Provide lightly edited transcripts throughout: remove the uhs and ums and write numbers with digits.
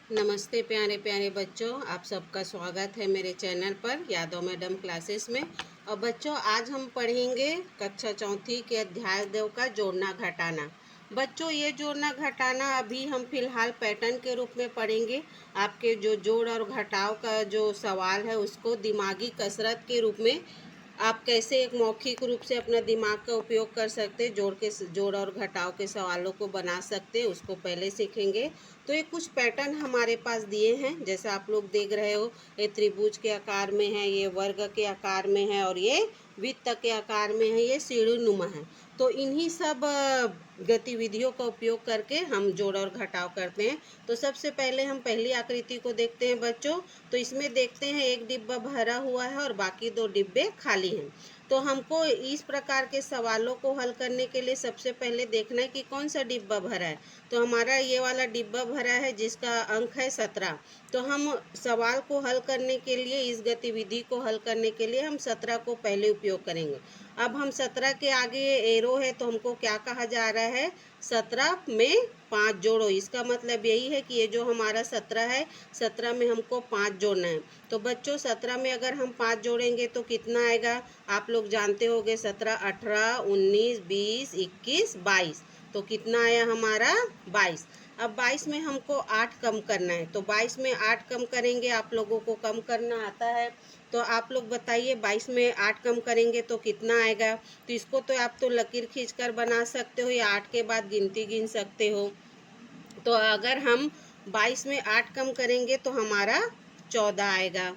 नमस्ते प्यारे प्यारे बच्चों, आप सबका स्वागत है मेरे चैनल पर यादव मैडम क्लासेस में। और बच्चों, आज हम पढ़ेंगे कक्षा चौथी के अध्याय 2 का जोड़ना घटाना। बच्चों, ये जोड़ना घटाना अभी हम फिलहाल पैटर्न के रूप में पढ़ेंगे। आपके जो जोड़ और घटाव का जो सवाल है उसको दिमागी कसरत के रूप में आप कैसे एक मौखिक रूप से अपना दिमाग का उपयोग कर सकते, जोड़ और घटाव के सवालों को बना सकते, उसको पहले सीखेंगे। तो ये कुछ पैटर्न हमारे पास दिए हैं, जैसा आप लोग देख रहे हो। ये त्रिभुज के आकार में है, ये वर्ग के आकार में है और ये वृत्त के आकार में है, ये सीढ़ी नुमा है। तो इन्हीं सब गतिविधियों का उपयोग करके हम जोड़ और घटाव करते हैं। तो सबसे पहले हम पहली आकृति को देखते हैं बच्चों। तो इसमें देखते हैं एक डिब्बा भरा हुआ है और बाकी 2 डिब्बे खाली हैं। तो हमको इस प्रकार के सवालों को हल करने के लिए सबसे पहले देखना है कि कौन सा डिब्बा भरा है। तो हमारा ये वाला डिब्बा भरा है जिसका अंक है 17। तो हम सवाल को हल करने के लिए, इस गतिविधि को हल करने के लिए हम 17 को पहले उपयोग करेंगे। अब हम 17 के आगे एरो है तो हमको क्या कहा जा रहा है, 17 में 5 जोड़ो। इसका मतलब यही है कि ये जो हमारा 17 है, 17 में हमको 5 जोड़ना है। तो बच्चों, 17 में अगर हम 5 जोड़ेंगे तो कितना आएगा, आप लोग जानते होंगे। 17, 18, 19, 20, 21, 22। तो कितना आया हमारा 22। अब 22 में हमको 8 कम करना है। तो 22 में 8 कम करेंगे, आप लोगों को कम करना आता है। तो आप लोग बताइए 22 में 8 कम करेंगे तो कितना आएगा। तो इसको तो आप तो लकीर खींचकर बना सकते हो या 8 के बाद गिनती गिन सकते हो। तो अगर हम 22 में 8 कम करेंगे तो हमारा 14 आएगा।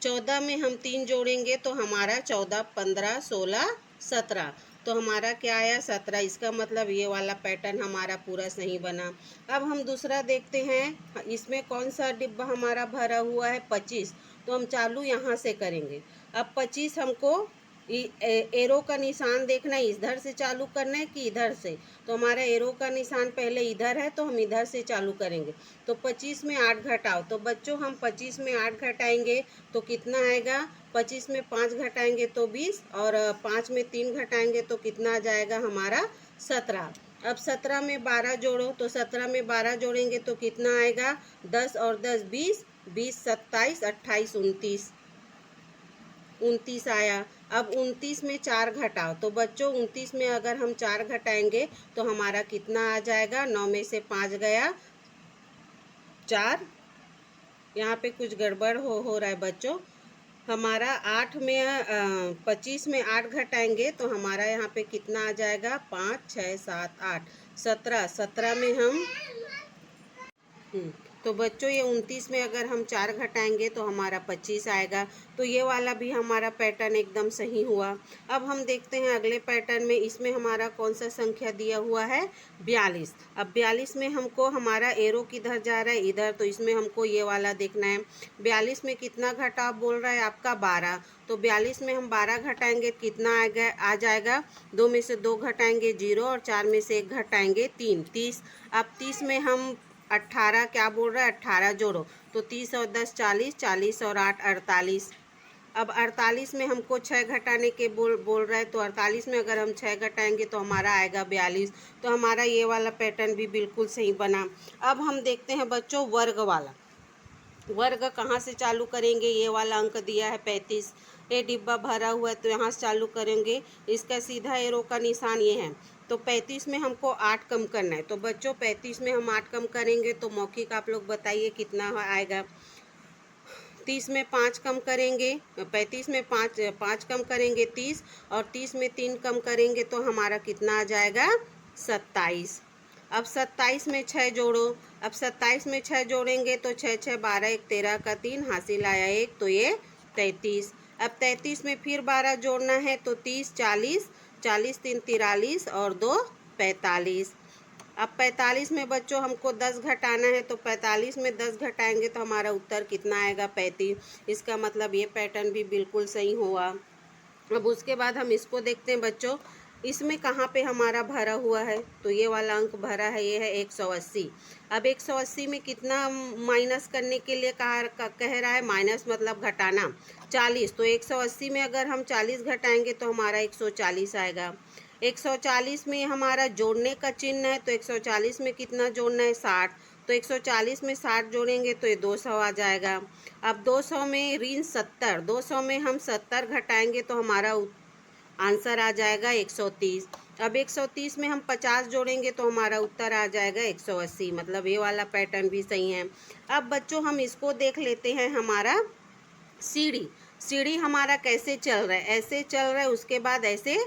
14 में हम 3 जोड़ेंगे तो हमारा 14, 15, 16, 17। तो हमारा क्या आया, 17। इसका मतलब ये वाला पैटर्न हमारा पूरा सही बना। अब हम दूसरा देखते हैं, इसमें कौन सा डिब्बा हमारा भरा हुआ है, 25। तो हम चालू यहाँ से करेंगे। अब 25 हमको एरो का निशान देखना है, इधर से चालू करना है कि इधर से। तो हमारा एरो का निशान पहले इधर है तो हम इधर से चालू करेंगे। तो 25 में 8 घटाओ। तो बच्चों, हम 25 में 8 घटाएंगे तो कितना आएगा, 25 में 5 घटाएंगे तो 20 और 5 में 3 घटाएंगे तो कितना आ जाएगा हमारा 17। अब 17 में 12 जोड़ो। तो 17 में 12 जोड़ेंगे तो कितना आएगा, 10 और 10 20, 20 27 28 29, 29 आया। अब 29 में 4 घटाओ। तो बच्चों, 29 में अगर हम 4 घटाएंगे तो हमारा कितना आ जाएगा, 9 में से 5 गया 4। यहाँ पे कुछ गड़बड़ हो रहा है बच्चों। हमारा 8 में 25 में 8 घटाएंगे तो हमारा यहाँ पे कितना आ जाएगा, 5 6 7 8 17। 17 में हम तो बच्चों, ये 29 में अगर हम 4 घटाएंगे तो हमारा 25 आएगा। तो ये वाला भी हमारा पैटर्न एकदम सही हुआ। अब हम देखते हैं अगले पैटर्न में, इसमें हमारा कौन सा संख्या दिया हुआ है, 42। अब 42 में हमको हमारा एरो किधर जा रहा है, इधर। तो इसमें हमको ये वाला देखना है। 42 में कितना घटाव बोल रहा है आपका, 12। तो 42 में हम 12 घटाएंगे कितना आ जाएगा, 2 में से 2 घटाएंगे 0 और 4 में से 1 घटाएंगे 3, 30। अब 30 में हम 18 क्या बोल रहा है, 18 जोड़ो। तो 30 और 10 40, 40 और 8 48। अब 48 में हमको 6 घटाने के बोल रहा है। तो 48 में अगर हम 6 घटाएंगे तो हमारा आएगा 42। तो हमारा ये वाला पैटर्न भी बिल्कुल सही बना। अब हम देखते हैं बच्चों वर्ग वाला। वर्ग कहाँ से चालू करेंगे, ये वाला अंक दिया है 35। ये डिब्बा भरा हुआ है तो यहाँ से चालू करेंगे। इसका सीधा एरो का निशान ये है। तो 35 में हमको 8 कम करना है। तो बच्चों, 35 में हम 8 कम करेंगे तो मौखिक आप लोग बताइए कितना आएगा। 30 में 5 कम करेंगे, 35 में 5 कम करेंगे 30 और 30 में 3 कम करेंगे तो हमारा कितना आ जाएगा, 27। अब 27 में 6 जोड़ो। अब 27 में 6 जोड़ेंगे तो 6 6 12 1 13 का 3 हासिल आया 1, तो ये 33। अब 33 में फिर 12 जोड़ना है तो 30 40, 40 3 43 और 2 45। अब 45 में बच्चों हमको 10 घटाना है। तो 45 में 10 घटाएंगे तो हमारा उत्तर कितना आएगा, 35। इसका मतलब ये पैटर्न भी बिल्कुल सही हुआ। अब उसके बाद हम इसको देखते हैं बच्चों, इसमें कहाँ पे हमारा भरा हुआ है। तो ये वाला अंक भरा है, ये है 180। अब 180 में कितना माइनस करने के लिए कह रहा है, माइनस मतलब घटाना, 40। तो 180 में अगर हम 40 घटाएंगे तो हमारा 140 आएगा। 140 में हमारा जोड़ने का चिन्ह है। तो 140 में कितना जोड़ना है, 60। तो तो 140 में 60 जोड़ेंगे तो ये 200 आ जाएगा। अब 200 में ऋण 70, 200 में हम 70 घटाएंगे तो हमारा आंसर आ जाएगा 130। अब 130 में हम 50 जोड़ेंगे तो हमारा उत्तर आ जाएगा 180। मतलब ये वाला पैटर्न भी सही है। अब बच्चों हम इसको देख लेते हैं, हमारा सीढ़ी हमारा कैसे चल रहा है, ऐसे चल रहा है, उसके बाद ऐसे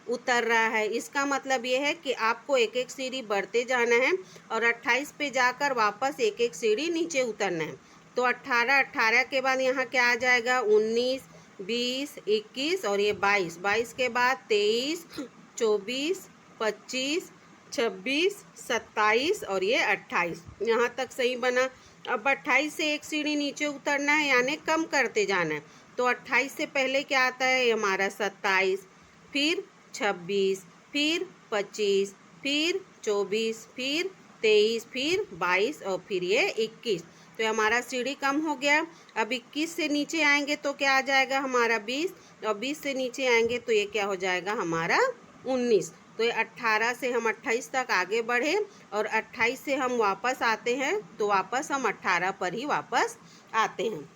उतर रहा है। इसका मतलब ये है कि आपको एक एक सीढ़ी बढ़ते जाना है और 28 पे जाकर वापस एक एक सीढ़ी नीचे उतरना है। तो 18 के बाद यहाँ क्या आ जाएगा, 19, 20, 21 और ये 22 के बाद 23, 24, 25, 26, 27 और ये 28। यहाँ तक सही बना। अब 28 से एक सीढ़ी नीचे उतरना है, यानी कम करते जाना है। तो 28 से पहले क्या आता है हमारा 27, फिर 26, फिर 25, फिर 24, फिर 23, फिर 22 और फिर ये 21। तो हमारा सीढ़ी कम हो गया। अब 21 से नीचे आएंगे तो क्या आ जाएगा हमारा 20, और 20 से नीचे आएंगे तो ये क्या हो जाएगा हमारा 19। तो ये 18 से हम 28 तक आगे बढ़े और 28 से हम वापस आते हैं तो वापस हम 18 पर ही वापस आते हैं।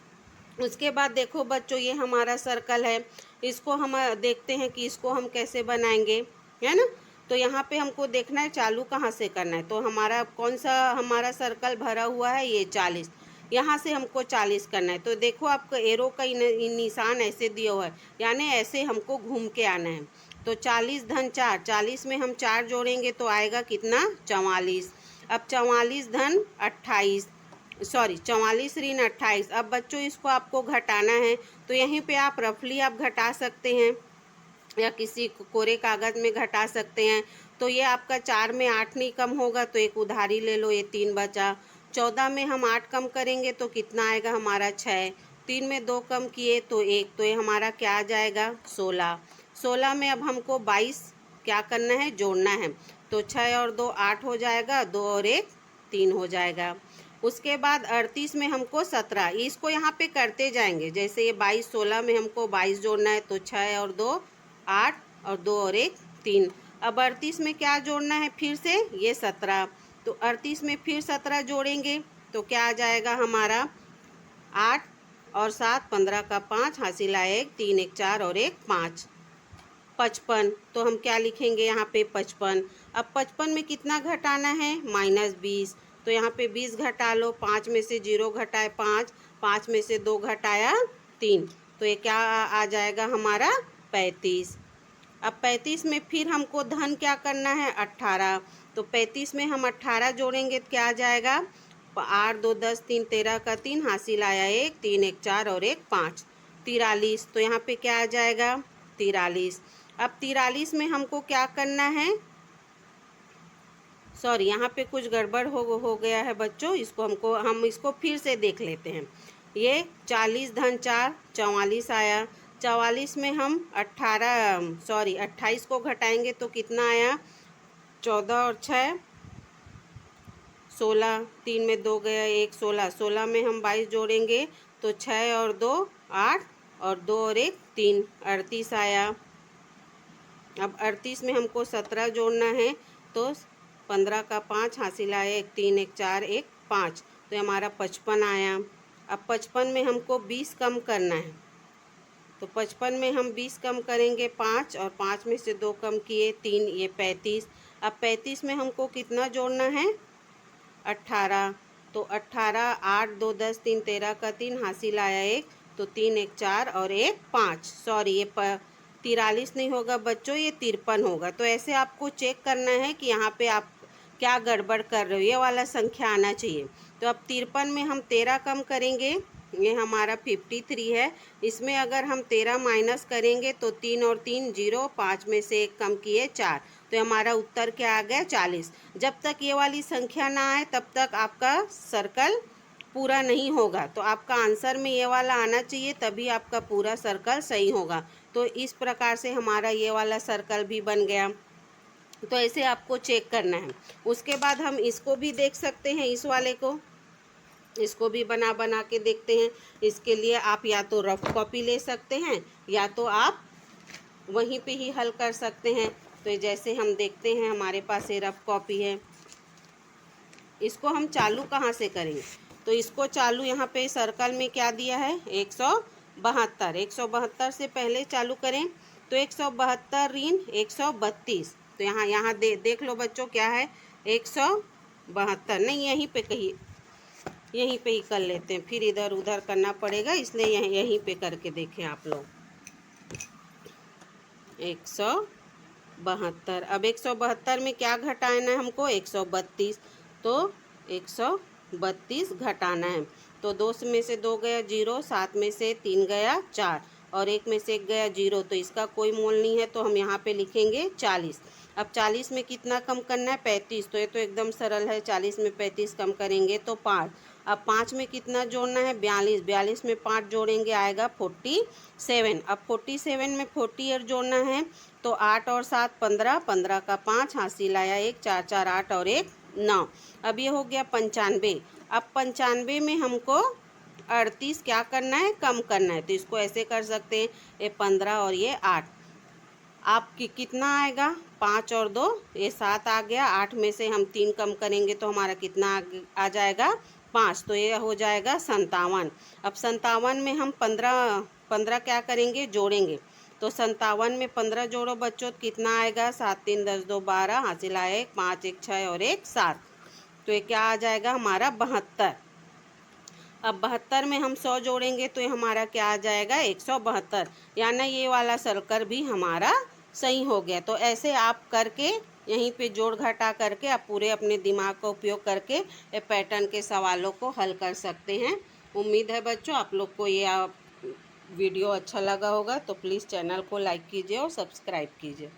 उसके बाद देखो बच्चों, ये हमारा सर्कल है, इसको हम देखते हैं कि इसको हम कैसे बनाएंगे, है ना। तो यहाँ पे हमको देखना है चालू कहाँ से करना है। तो हमारा कौन सा हमारा सर्कल भरा हुआ है, ये 40, यहाँ से हमको 40 करना है। तो देखो आपको एरो का निशान ऐसे दिया हुआ है, यानी ऐसे हमको घूम के आना है। तो 40 धन 4, 40 में हम 4 जोड़ेंगे तो आएगा कितना, 44। अब 44 धन 28, सॉरी 44 ऋण 28। अब बच्चों इसको आपको घटाना है, तो यहीं पे आप रफली आप घटा सकते हैं या किसी कोरे कागज़ में घटा सकते हैं। तो ये आपका 4 में 8 नहीं कम होगा तो एक उधारी ले लो, ये 3 बचा। 14 में हम 8 कम करेंगे तो कितना आएगा हमारा 6। 3 में 2 कम किए तो 1, तो ये हमारा क्या आ जाएगा 16। 16 में अब हमको 22 क्या करना है, जोड़ना है। तो 6 और 2 8 हो जाएगा, 2 और 1 3 हो जाएगा। उसके बाद 38 में हमको 17, इसको यहाँ पे करते जाएंगे। जैसे ये 22, 16 में हमको 22 जोड़ना है तो 6 और 2 8 और 2 और 1 3। अब 38 में क्या जोड़ना है, फिर से ये 17। तो 38 में फिर 17 जोड़ेंगे तो क्या आ जाएगा हमारा 8 और 7 15 का 5, हासिल आया 1, 3 1 4 और 1 5। 55, तो हम क्या लिखेंगे यहाँ पे 55। अब 55 में कितना घटाना है, -20। तो यहाँ पे 20 घटा लो, 5 में से 0 घटाए 5, 5 में से 2 घटाया 3, तो ये क्या आ जाएगा हमारा 35। अब 35 में फिर हमको धन क्या करना है 18। तो 35 में हम 18 जोड़ेंगे तो क्या आ जाएगा 8 2 10 3 13 का 3, हासिल आया 1, 3 1 4 और 1 5। 43, तो यहाँ पे क्या आ जाएगा 43। अब 43 में हमको क्या करना है, सॉरी यहाँ पे कुछ गड़बड़ हो गया है बच्चों, इसको हम इसको फिर से देख लेते हैं। ये 40 धन 4 44 आया। 44 में हम 28 को घटाएंगे तो कितना आया 14 और 6 16, 3 में 2 गया 1 16। 16 में हम 22 जोड़ेंगे तो 6 और 2 8 और 2 और 1 3, 38 आया। अब 38 में हमको 17 जोड़ना है तो 15 का 5, हासिल आया 1 3 1 4 1 5, तो हमारा 55 आया। अब 55 में हमको 20 कम करना है, तो 55 में हम 20 कम करेंगे 5 और 5 में से 2 कम किए 3, ये 35। अब 35 में हमको कितना जोड़ना है 18। तो 18 8 2 10 3 13 का 3, हासिल आया 1, तो 3 1 4 और 1 5। सॉरी ये 43 नहीं होगा बच्चों, ये 53 होगा। तो ऐसे आपको चेक करना है कि यहाँ पे आप क्या गड़बड़ कर रहे हो, ये वाला संख्या आना चाहिए। तो अब 53 में हम 13 कम करेंगे, ये हमारा 53 है। इसमें अगर हम 13 माइनस करेंगे तो 3 और 3 0, 5 में से 1 कम किए 4, तो हमारा उत्तर क्या आ गया 40। जब तक ये वाली संख्या ना आए तब तक आपका सर्कल पूरा नहीं होगा। तो आपका आंसर में ये वाला आना चाहिए, तभी आपका पूरा सर्कल सही होगा। तो इस प्रकार से हमारा ये वाला सर्कल भी बन गया। तो ऐसे आपको चेक करना है। उसके बाद हम इसको भी देख सकते हैं, इस वाले को, इसको भी बना के देखते हैं। इसके लिए आप या तो रफ कॉपी ले सकते हैं या तो आप वहीं पे ही हल कर सकते हैं। तो जैसे हम देखते हैं, हमारे पास ये रफ कॉपी है, इसको हम चालू कहाँ से करेंगे? तो इसको चालू यहाँ पे सर्कल में क्या दिया है? 172। 172 से पहले चालू करें तो 172 ऋण 132। तो यहाँ देख लो बच्चों क्या है? 172 नहीं, यहीं पे कहिए, यहीं पे ही कर लेते हैं, फिर इधर उधर करना पड़ेगा, इसलिए यहीं पे करके देखें आप लोग। 172। अब 172 में क्या घटाना है हमको? 132। तो 132 घटाना है। तो 2 में से 2 गया 0, 7 में से 3 गया 4 और 1 में से 1 गया 0, तो इसका कोई मोल नहीं है, तो हम यहाँ पे लिखेंगे 40। अब 40 में कितना कम करना है? 35। तो ये तो एकदम सरल है, 40 में 35 कम करेंगे तो 5। अब 5 में कितना जोड़ना है? 42। 42 में 5 जोड़ेंगे आएगा 47। अब 47 में 48 जोड़ना है, तो 8 और 7 15, 15 का 5 हासिल आया 1, 4 4 8 और 1 9। अब ये हो गया 95। अब 95 में हमको 38 क्या करना है? कम करना है। तो इसको ऐसे कर सकते हैं, ये 15 और ये 8। आपकी कितना आएगा? 5 और 2 ये 7 आ गया। 8 में से हम 3 कम करेंगे तो हमारा कितना आ जाएगा? 5। तो ये हो जाएगा 57। अब 57 में हम 15 क्या करेंगे? जोड़ेंगे। तो 57 में 15 जोड़ो बच्चों, तो कितना आएगा? 7 3 10 2 12 हासिल आया 1 5 1 6 और 1 7। तो ये क्या आ जाएगा हमारा? 72। अब 72 में हम 100 जोड़ेंगे तो ये हमारा क्या आ जाएगा? 172। यानी ये वाला सर्कल भी हमारा सही हो गया। तो ऐसे आप करके यहीं पे जोड़ घटा करके आप पूरे अपने दिमाग का उपयोग करके ये पैटर्न के सवालों को हल कर सकते हैं। उम्मीद है बच्चों आप लोग को ये वीडियो अच्छा लगा होगा, तो प्लीज़ चैनल को लाइक कीजिए और सब्सक्राइब कीजिए।